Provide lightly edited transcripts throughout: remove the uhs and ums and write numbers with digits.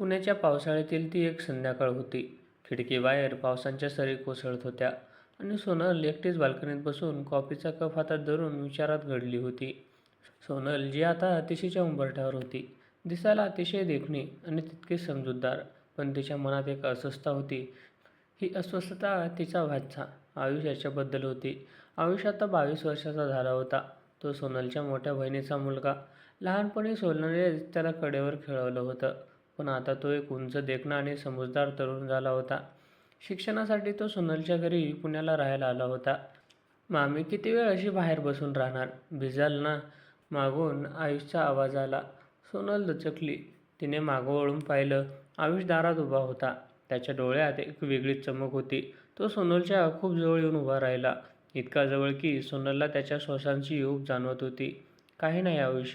पुण्याच्या पावसाळ्यातील ती एक संध्याकाळ होती. खिडकीबाहेर पावसाच्या सरी कोसळत होत्या आणि सोनल एकटीच बाल्कनीत बसून कॉफीचा कप हातात धरून विचारात घडली होती. सोनल जी आता अतिशयच्या उंबरठ्यावर होती, दिसायला अतिशय देखणी आणि तितकीच समजूतदार, पण तिच्या मनात एक अस्वस्थता होती. ही अस्वस्थता तिचा भाचा आयुष याच्याबद्दल होती. आयुष आता 22 वर्षाचा झाला होता. तो सोनलच्या मोठ्या बहिणीचा मुलगा. लहानपणी सोनलनेच त्याला कडेवर खेळवलं होतं, पण आता तो एक उंच, देखणा आणि समजूतदार तरुण झाला होता. शिक्षणासाठी तो सोनलच्या घरी पुण्याला राहायला आला होता. मामी किती वेळ अशी बाहेर बसून राहणार, भिजाल ना. मागून आयुषचा आवाज आला. सोनल दचकली. तिने मागं वळून पाहिलं. आयुष दारात उभा होता. त्याच्या डोळ्यात एक वेगळीच चमक होती. तो सोनलच्या खूप जवळ येऊन उभा राहिला, इतका जवळ की सोनलला त्याच्या श्वासांची ऊब जाणवत होती. काही नाही आयुष,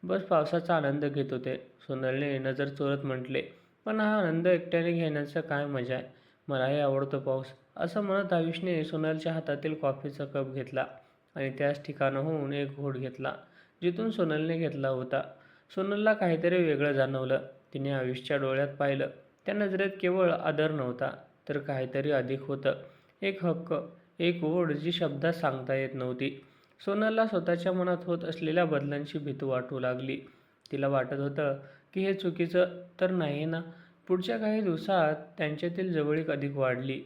बस पावसाचा आनंद घेत होते, सोनलने नजर चोरत म्हटले. पण हा आनंद एकट्याने घेण्याचं काय मजा आहे. मलाही आवडतो पाऊस, असं म्हणत आयुषने सोनलच्या हातातील कॉफीचा कप घेतला आणि त्याच ठिकाणाहून एक घोट घेतला, जिथून सोनलने घेतला होता. सोनलला काहीतरी वेगळं जाणवलं. तिने आयुषच्या डोळ्यात पाहिलं. त्या नजरेत केवळ आदर नव्हता, तर काहीतरी अधिक होतं. एक हक्क, एक ओढ जी शब्दात सांगता येत नव्हती. सोनलला स्वतःच्या मनात होत असलेल्या बदलांची भीती वाटू लागली. तिला वाटत होतं की हे चुकीचं तर नाही ना. पुढच्या काही दिवसात त्यांच्यातील जवळीक अधिक वाढली.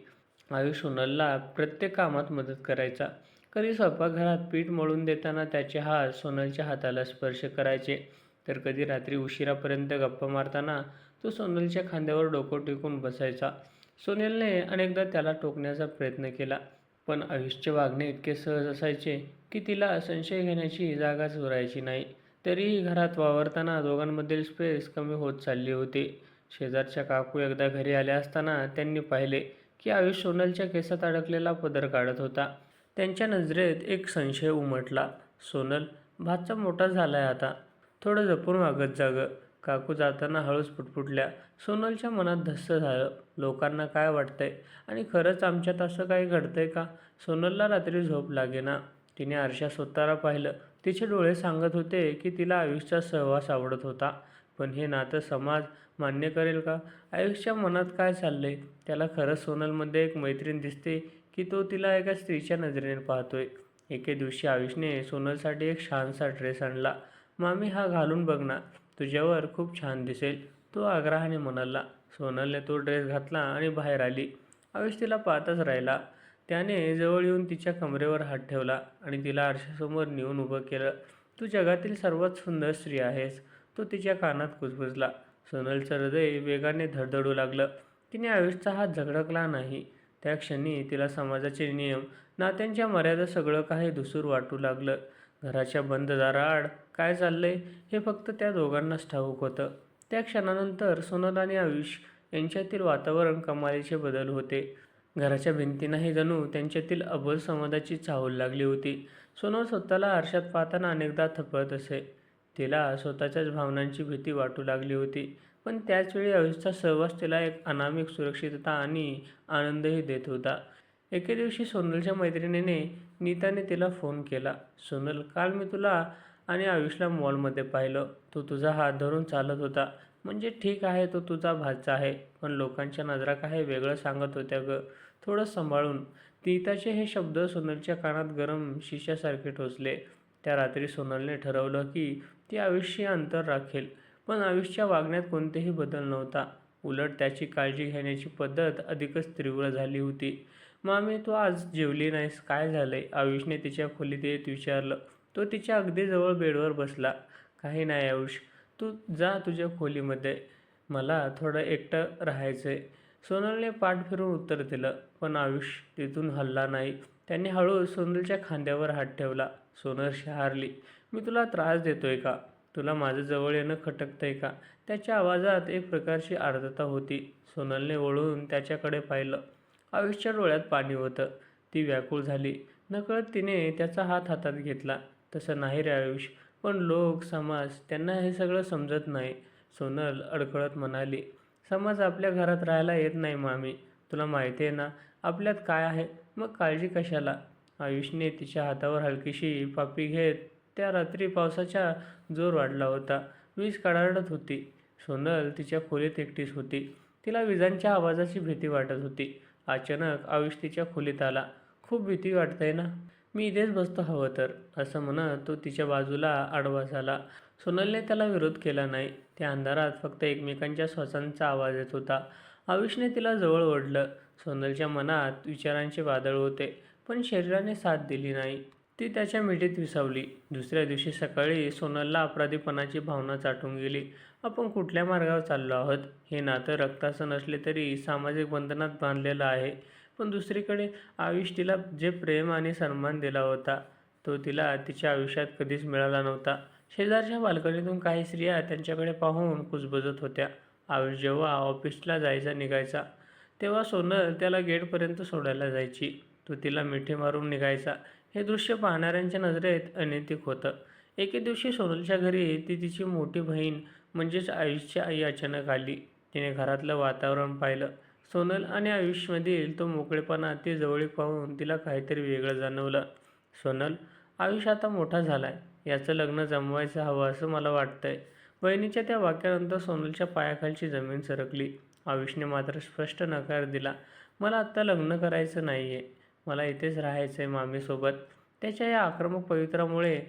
आयुष सोनलला प्रत्येक कामात मदत करायचा. कधी स्वयंपाकघरात पीठ मळून देताना त्याचे हात सोनलच्या हाताला स्पर्श करायचे, तर कधी रात्री उशिरापर्यंत गप्पा मारताना तो सोनलच्या खांद्यावर डोकं टेकून बसायचा. सोनलने अनेकदा त्याला टोकण्याचा प्रयत्न केला, पण आयुषचे वागणे इतके सहज असायचे की तिला संशय घेण्याची जागाच उरायची नाही. तरीही घरात वावरताना दोघांमधील स्पेस कमी होत चालली होती. शेजारच्या काकू एकदा घरी आल्या असताना त्यांनी पाहिले की आयुष सोनलच्या केसात अडकलेला पदर काढत होता. त्यांच्या नजरेत एक संशय उमटला. सोनल, भाचा मोठा झालाय आता, थोडं जपून वागत जा गं. काकू जाताना हळूच पुटपुटल्या. सोनलच्या मनात धस्स झालं. लोकांना काय वाटतंय आणि खरंच आमच्यात असं काही घडतंय का? सोनलला रात्री झोप लागेना. तिने आरशात स्वतःला पाहिलं. तिचे डोळे सांगत होते की तिला आयुषचा सहवास आवडत होता, पण हे नातं समाज मान्य करेल का? आयुषच्या मनात काय चाललंय? त्याला खरंच सोनलमध्ये एक मैत्रीण दिसते की तो तिला एका स्त्रीच्या नजरेने पाहतोय? एके दिवशी आयुषने सोनलसाठी एक छानसा ड्रेस आणला. मामी, हा घालून बघ ना, तुझ्यावर खूप छान दिसेल, तो आग्रहाने म्हणाला. सोनलने तो ड्रेस घातला आणि बाहेर आली. आयुष तिला पाहतच राहिला. त्याने जवळ येऊन तिच्या कमरेवर हात ठेवला आणि तिला आरशासमोर नेऊन उभं केलं. तू जगातील सर्वात सुंदर स्त्री आहेस, तो तिच्या कानात कुजबुजला. सोनलचं हृदय वेगाने धडधडू लागलं. तिने आयुषचा हात झगडकला नाही. त्या क्षणी तिला समाजाचे नियम, नात्यांच्या मर्यादा, सगळं काही धुसूर वाटू लागलं. घराच्या बंद दाराआड काय चाललंय हे फक्त त्या दोघांनाच ठाऊक होतं. त्या क्षणानंतर सोनल आणि आयुष यांच्यातील वातावरण कमालीचे बदल होते. घराच्या भिंतींनाही जणू त्यांच्यातील अबोल संवादाची चाहूल लागली होती. सोनल स्वतःला आरशात पाहताना अनेकदा थपळत असे. तिला स्वतःच्याच भावनांची भीती वाटू लागली होती, पण त्याचवेळी आयुषचा सहवास तिला एक अनामिक सुरक्षितता आणि आनंदही देत होता. एके दिवशी सोनलच्या मैत्रिणीने नीताने तिला फोन केला. सोनल, काल मी तुला आणि आयुषला मॉलमध्ये पाहिलं. तो तुझा हात धरून चालत होता. म्हणजे ठीक आहे, तो तुझा भाचा आहे, पण लोकांच्या नजरा काही वेगळं सांगत होत्या गं, थोडं सांभाळून. नीताचे हे शब्द सोनलच्या कानात गरम शिशासारखे टोचले. त्या रात्री सोनलने ठरवलं की ती आयुषशी अंतर राखेल, पण आयुषच्या वागण्यात कोणतेही बदल नव्हता. उलट त्याची काळजी घेण्याची पद्धत अधिकच तीव्र झाली होती. मामी, तू आज जेवली नाहीस, काय झालंय? आयुषने तिच्या खोलीत येत विचारलं. तो तिच्या अगदी जवळ बेडवर बसला. काही नाही आयुष, तू जा तुझ्या खोलीमध्ये, मला थोडं एकटं राहायचंय. सोनलने पाठ फिरून उत्तर दिलं, पण आयुष तिथून हलला नाही. त्याने हळूच सोनलच्या खांद्यावर हात ठेवला. सोनल शहारली. मी तुला त्रास देतोय का? तुला माझं जवळ येणं खटकतंय का? त्याच्या आवाजात एक प्रकारची आर्द्रता होती. सोनलने वळून त्याच्याकडे पाहिलं. आयुषच्या डोळ्यात पाणी होतं. ती व्याकुळ झाली. नकळत तिने त्याचा हात हातात घेतला. तसं नाही रे आयुष, पण लोक, समाज, त्यांना हे सगळं समजत नाही. सोनल अडखळत म्हणाली. समाज आपल्या घरात राहायला येत नाही मामी, तुला माहिती आहे ना आपल्यात काय आहे, मग काळजी कशाला? आयुषने तिच्या हातावर हलकीशी पापी घेत, त्या रात्री पावसाचा जोर वाढला होता. वीज कडाडत होती. सोनल तिच्या खोलीत एकटीच होती. तिला विजांच्या आवाजाची भीती वाटत होती. अचानक आयुष तिच्या खोलीत आला. "खूप भीती वाटते ना? मी इथेच बसतो हवं तर," असं म्हणत तो तिच्या बाजूला आडवा झाला. सोनलने त्याला विरोध केला नाही. त्या अंधारात फक्त एकमेकांच्या श्वासांचा आवाज येत होता. आयुषने तिला जवळ ओढलं. सोनलच्या मनात विचारांचे वादळ होते, पण शरीराने साथ दिली नाही. ती त्याच्या मिठीत विसावली. दुसऱ्या दिवशी सकाळी सोनलला अपराधीपणाची भावना चाटून गेली. आपण कुठल्या मार्गावर चाललो आहोत? हे नातं रक्ताचं नसले तरी सामाजिक बंधनात बांधलेलं आहे. पण दुसरीकडे आयुष तिला जे प्रेम आणि सन्मान दिला होता, तो तिला तिच्या आयुष्यात कधीच मिळाला नव्हता. शेजारच्या बाल्कनीतून काही स्त्रिया त्यांच्याकडे पाहून कुजबुजत होत्या. आयुष जेव्हा ऑफिसला निघायचा, तेव्हा सोनल त्याला गेटपर्यंत सोडायला जायची. तो तिला मिठी मारून निघायचा. हे दृश्य पाहणाऱ्यांच्या नजरेत अनैतिक होतं. एके दिवशी सोनलच्या घरी तिची मोठी बहीण म्हणजेच आयुषची आई अचानक आली. तिने घरातलं वातावरण पाहिलं. सोनल आणि आयुषमधील तो मोकळेपणा, ती जवळीक पाहून तिला काहीतरी वेगळं जाणवलं. "सोनल, आयुष आता मोठा झालाय. याचं लग्न जमवायचं हवं असं मला वाटतंय." बहिणीच्या त्या वाक्यानंतर सोनलच्या पायाखालची जमीन सरकली. आयुषने मात्र स्पष्ट नकार दिला. "मला आत्ता लग्न करायचं नाहीये. मला इथेच राहायचंय मामीसोबत." त्याच्या या आक्रमक पवित्र्यामुळे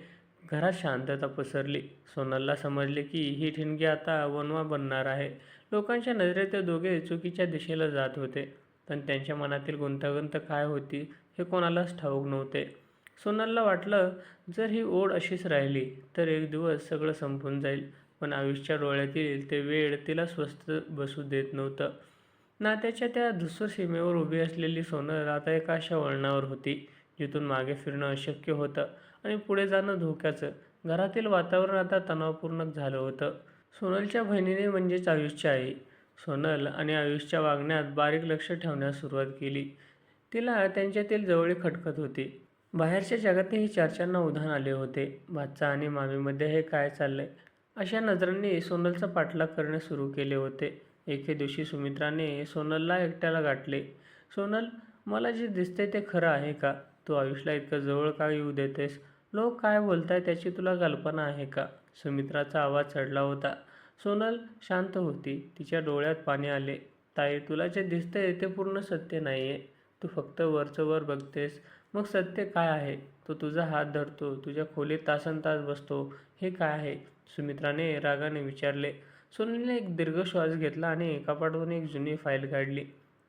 घरात शांतता पसरली. सोनलला समजले की ही ठिणगी आता वणवा बनणार आहे. लोकांच्या नजरेत ते दोघे चुकीच्या दिशेला जात होते, पण त्यांच्या मनातील गुंतागुंत काय होती हे कोणालाच ठाऊक नव्हते. सोनलला वाटलं, जर ही ओढ अशीच राहिली तर एक दिवस सगळं संपून जाईल. पण आयुष्याच्या डोळ्यातील ते वेड तिला स्वस्थ बसू देत नव्हतं. नात्याच्या त्या धूसर सीमेवर उभी असलेली सोनल आता एका अशा वळणावर होती, जिथून मागे फिरणं अशक्य होतं आणि पुढे जाणं धोक्याचं. घरातील वातावरण आता तणावपूर्ण झालं होतं. सोनलच्या बहिणीने म्हणजेच आयुषची आई, सोनल आणि आयुषच्या वागण्यात बारीक लक्ष ठेवण्यास सुरुवात केली. तिला त्यांच्यातील जवळीक खटकत होती. बाहेरच्या जगातही चर्चांना उधाण आले होते. भाचा आणि मामीमध्ये हे काय चाललंय? अशा नजरांनी सोनलचा पाठलाग करणे सुरू केले होते. एके दिवशी सुमित्राने सोनलला एकट्याला गाठले. "सोनल, मला जे दिसतंय ते खरं आहे का? तू आयुषला इतकं जवळ का येऊ देतेस? लोक काय बोलतायत त्याची तुला कल्पना आहे का?" सुमित्राचा आवाज चढला होता. सोनल शांत होती. तिच्या डोळ्यात पाणी आले. "ताई, तुला जे दिसतंय ते पूर्ण सत्य नाहीये. तू फक्त वरचं वर बघतेस. मग सत्य काय आहे? तो तुझा हात धरतो, तुझ्या खोलीत तासनतास बसतो. हे काय आहे?" सुमित्राने रागाने विचारले. सोनलने एक दीर्घ श्वास घेतला आणि कपाटातून एक जुनी फाईल काढली.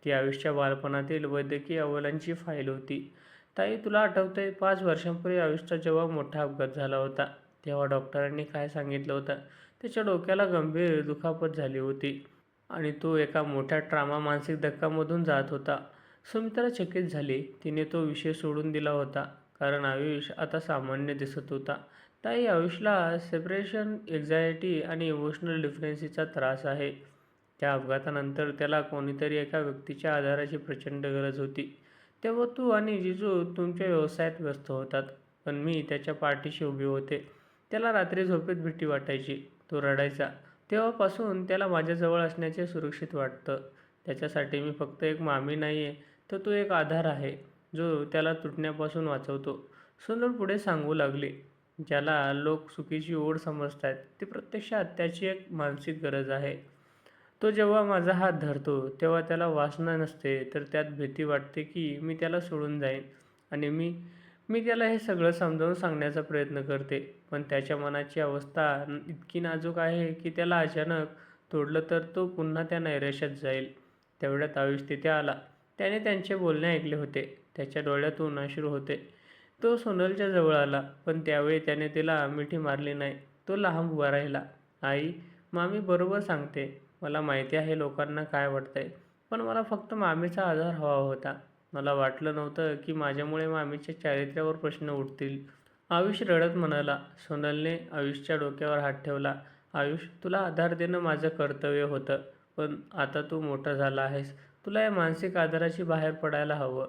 ती आयुषच्या बालपणातील वैद्यकीय अहवालांची फाईल होती. "ताई, तुला आठवतंय 5 वर्षांपूर्वी आयुषचा जेव्हा मोठा अपघात झाला होता, तेव्हा डॉक्टरांनी काय सांगितलं होतं? त्याच्या डोक्याला गंभीर दुखापत झाली होती आणि तो एका मोठ्या ट्रॉमा मानसिक धक्क्यामधून जात होता." सुमित्रा चकित झाली. तिने तो विषय सोडून दिला होता, कारण आयुष आता सामान्य दिसत होता. "ताई, आयुषला सेपरेशन एन्झायटी आणि इमोशनल डिफरन्सीचा त्रास आहे. त्या अपघातानंतर त्याला कोणीतरी एका व्यक्तीच्या आधाराची प्रचंड गरज होती. तेव्हा तू आणि जिजू तुमच्या व्यवसायात व्यस्त होतात, पण मी त्याच्या पाठीशी उभे होते. त्याला रात्री झोपेत भीती वाटायची. तो रडायचा. तेव्हापासून त्याला माझ्याजवळ असण्याचे सुरक्षित वाटतं. त्याच्यासाठी मी फक्त एक मामी नाहीये, तर तो एक आधार आहे, जो त्याला तुटण्यापासून वाचवतो." सोनल पुढे सांगू लागली, "ज्याला लोक चुकीची ओढ समजतायत, ती प्रत्यक्षात त्याची एक मानसिक गरज आहे. तो जेव्हा माझा हात धरतो, तेव्हा त्याला वासना नसते, तर त्यात भीती वाटते की मी त्याला सोडून जाईन. आणि मी मी त्याला हे सगळं समजावून सांगण्याचा प्रयत्न करते, पण त्याच्या मनाची अवस्था इतकी नाजूक आहे की त्याला अचानक तोडलं तर तो पुन्हा त्या नैराश्यात जाईल." तेवढ्यात आयुष तिथे आला. त्याने त्यांचे बोलणे ऐकले होते. त्याच्या डोळ्यातून अश्रू होते. तो सोनलच्या जवळ आला, पण त्यावेळी त्याने तिला मिठी मारली नाही. तो लांब उभा राहिला. "आई, मामी बरोबर सांगते. मला माहिती आहे लोकांना काय वाटतंय, पण मला फक्त मामीचा आधार हवा होता. मला वाटलं नव्हतं की माझ्यामुळे मामीच्या चारित्र्यावर प्रश्न उठतील." आयुष रडत म्हणाला. सोनलने आयुषच्या डोक्यावर हात ठेवला. "आयुष, तुला आधार देणं माझं कर्तव्य होतं, पण आता तू मोठा झाला आहेस. तुला या मानसिक आधाराची बाहेर पडायला हवं.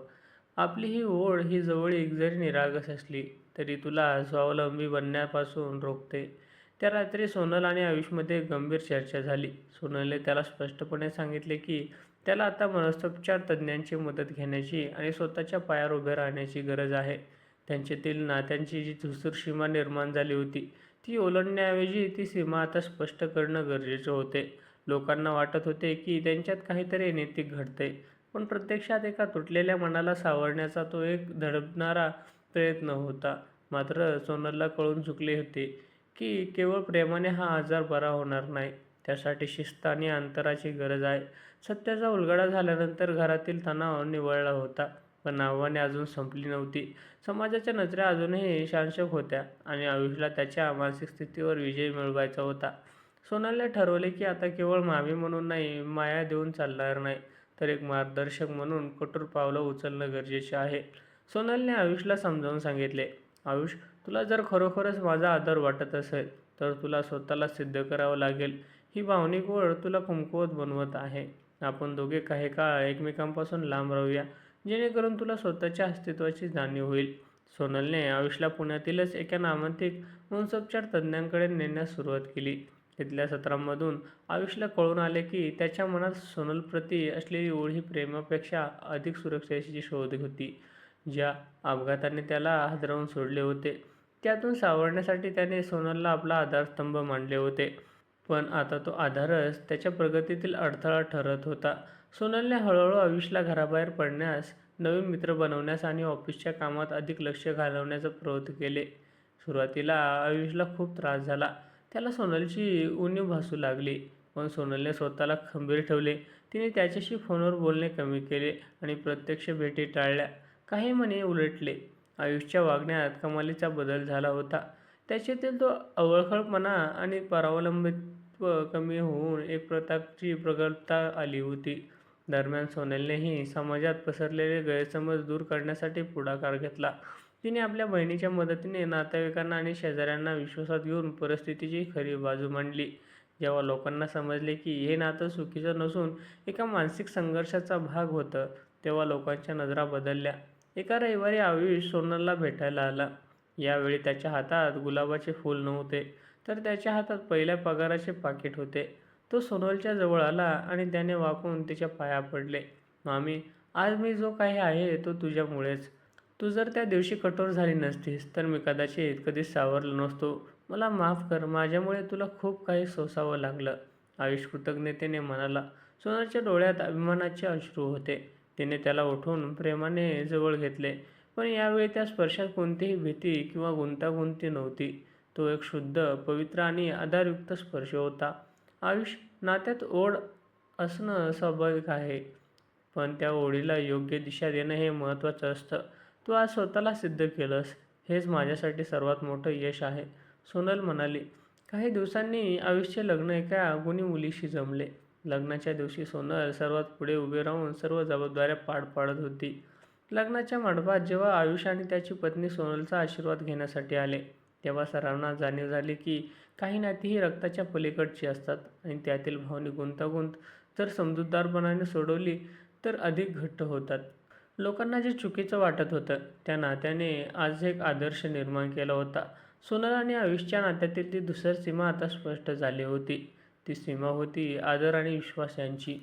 आपली ही ओढ, ही जवळीक जरी निरागस असली, तरी तुला स्वावलंबी बनण्यापासून रोखते." त्या रात्री सोनल आणि आयुषमध्ये गंभीर चर्चा झाली. सोनलने त्याला स्पष्टपणे सांगितले की त्याला आता मनसोपचार तज्ज्ञांची मदत घेण्याची आणि स्वतःच्या पायावर उभे राहण्याची गरज आहे. त्यांच्यातील नात्यांची जी धूसर सीमा निर्माण झाली होती, ती ओलांडण्याऐवजी ती सीमा आता स्पष्ट करणं गरजेचं होते. लोकांना वाटत होते की त्यांच्यात काहीतरी नैतिक घडतंय, पण प्रत्यक्षात एका तुटलेल्या मनाला सावरण्याचा तो एक धडपणारा प्रयत्न होता. मात्र सोनलला कळून चुकले होते की केवळ प्रेमाने हा आजार बरा होणार नाही. त्यासाठी शिस्त आणि अंतराची गरज आहे. सत्याचा उलगडा झाल्यानंतर घरातील तणाव निवळला होता, पण आव्हाने अजून संपली नव्हती. समाजाच्या नजरा अजूनही शासक होत्या आणि आयुषला त्याच्या मानसिक स्थितीवर विजय मिळवायचा होता. सोनलने ठरवले की आता केवळ मामी म्हणून नाही, माया देऊन चालणार नाही, तर एक मार्गदर्शक म्हणून कठोर पावलं उचलणं गरजेचे आहे. सोनलने आयुषला समजावून सांगितले, आयुष, तुला जर खरोखरच माझा आदर वाटत असेल तर तुला स्वतःला सिद्ध करावं लागेल. ही भावनिक ओढ तुला कमकुवत बनवत आहे. आपण दोघे काही काळ एकमेकांपासून लांब राहूया, जेणेकरून तुला स्वतःच्या अस्तित्वाची जाणीव होईल. सोनलने आयुषला पुण्यातीलच एका नामांकित वंशोपचार तज्ज्ञांकडे नेण्यास सुरुवात केली. तिथल्या सत्रांमधून आयुषला कळून आले की त्याच्या मनात सोनलप्रती असलेली ओढ ही प्रेमापेक्षा अधिक सुरक्षेची शोध होती. ज्या अपघाताने त्याला हादरवून सोडले होते, त्यातून सावरण्यासाठी त्याने सोनलला आपला आधारस्तंभ मानले होते. पण आता तो आधारच त्याच्या प्रगतीतील अडथळा ठरत होता. सोनलने हळूहळू आयुषला घराबाहेर पडण्यास, नवीन मित्र बनवण्यास आणि ऑफिसच्या कामात अधिक लक्ष घालवण्याचा प्रयत्न केले. सुरुवातीला आयुषला खूप त्रास झाला. त्याला सोनलची उणीव भासू लागली. पण सोनलने स्वतःला खंबीर ठेवले. तिने त्याच्याशी फोनवर बोलणे कमी केले आणि प्रत्यक्ष भेटी टाळल्या. काही महिने उलटले. आयुषच्या वागण्यात कमालीचा बदल झाला होता. त्याच्यातील तो अवळखळपणा आणि परावलंबित्व कमी होऊन एक प्रकारची प्रगल्भता आली होती. दरम्यान सोनलनेही समाजात पसरलेले गैरसमज दूर करण्यासाठी पुढाकार घेतला. तिने आपल्या बहिणीच्या मदतीने नातेवाईकांना आणि शेजाऱ्यांना विश्वासात घेऊन परिस्थितीची खरी बाजू मांडली. जेव्हा लोकांना समजले की हे नातं चुकीचं नसून एका मानसिक संघर्षाचा भाग होतं, तेव्हा लोकांच्या नजरा बदलल्या. एका रविवारी आयुष सोनलला भेटायला आला. यावेळी त्याच्या हातात गुलाबाचे फूल नव्हते, तर त्याच्या हातात पहिल्या पगाराचे पाकीट होते. तो सोनलच्या जवळ आला आणि त्याने वाकून तिच्या पाया पडले. मामी, आज मी जो काही आहे तो तुझ्यामुळेच. तू जर त्या दिवशी कठोर झाली नसतीस तर मी कदाचित कधीच सावरलो नसतो. मला माफ कर, माझ्यामुळे तुला खूप काही सोसावं लागलं. आयुष कृतज्ञतेने म्हणाला. सोनलच्या डोळ्यात अभिमानाचे अश्रू होते. तिने त्याला उठून प्रेमाने जवळ घेतले. पण यावेळी त्या स्पर्शात कोणतीही भीती किंवा गुंतागुंती नव्हती. तो एक शुद्ध, पवित्र आणि आधारयुक्त स्पर्श होता. आयुष, नात्यात ओढ असणं स्वाभाविक आहे, पण त्या ओढीला योग्य दिशा देणं हे महत्त्वाचं असतं. तू आज स्वतःला सिद्ध केलंस, हेच माझ्यासाठी सर्वात मोठं यश आहे, सोनल म्हणाली. काही दिवसांनी आयुषचे लग्न एका गुणी मुलीशी जमले. लग्नाच्या दिवशी सोनल सर्वात पुढे उभी राहून सर्व जबाबदाऱ्या पार पाडत होती. लग्नाच्या मंडपात जेव्हा आयुष आणि त्याची पत्नी सोनलचा आशीर्वाद घेण्यासाठी आले, तेव्हा सर्वांना जाणीव झाली की काही नाती ही रक्ताच्या पलीकडची असतात आणि त्यातील भावनिक गुंतागुंत जर समजूतदारपणाने सोडवली तर अधिक घट्ट होतात. लोकांना जे चुकीचं वाटत होतं, त्या नात्याने आज एक आदर्श निर्माण केला होता. सोनल आणि आयुषच्या नात्यातील ती दुसरी सीमा आता स्पष्ट झाली होती. ती सीमा होती आदर आणि विश्वास यांची.